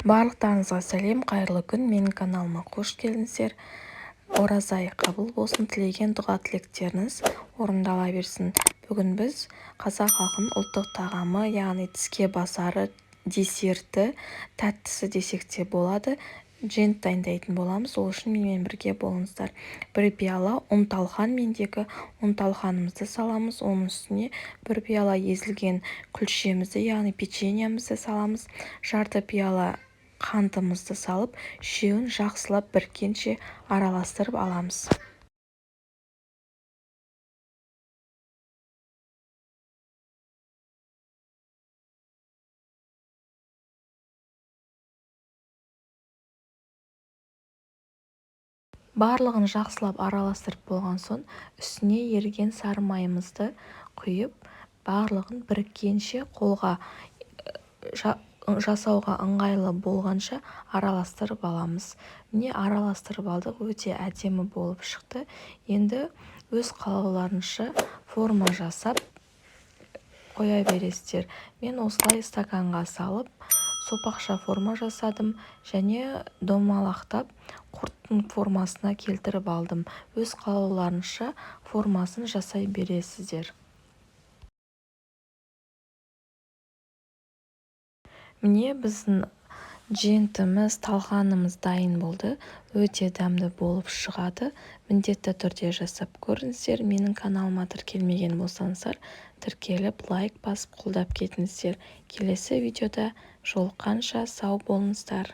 Барлықтарыңызға сәлем, қайырлы күн. Менің каналыма қош келдіңіздер. Ораза айы қабыл болсын, тілеген дұға тілектеріңіз орындала берсін. Бүгін біз қазақ халқының ұлттық тағамы, яғни тіске басары, десерті, тәттісі десек те болады, жент дайындайтын боламыз. Ол үшін менімен бірге болыңыздар. Бір пиала ұн-талқан, мендегі ұн-талқанымызды саламыз. Оның үстіне бір пиала езілген күлшемізді, яғни печеньемізді саламыз. Жарты пиала қантымызды салып, үшеуін жақсылап біркенше араластырып аламыз. Барлығын жақсылап араластырып болған соң, үстіне еріген сары майымызды құйып, барлығын біркенше қолға жасауға ыңғайлы болғанша араластырып аламыз. Міне араластырып алдық, өте әдемі болып шықты. Енді өз қалауларынша форма жасап қоя бересіздер. Мен осылай стаканға салып, сопақша форма жасадым және домалақтап құрттың формасына келтіріп алдым. Өз қалауларынша формасын жасай бересіздер. Міне біздің жентіміз, талқанымыз дайын болды. Өте дәмді болып шығады. Міндетті түрде жасап көріңіздер. Менің каналыма тіркелмеген болсаңыздар, тіркеліп, лайк басып қолдап кетіңіздер. Келесі видеода жолыққанша сау болыңыздар.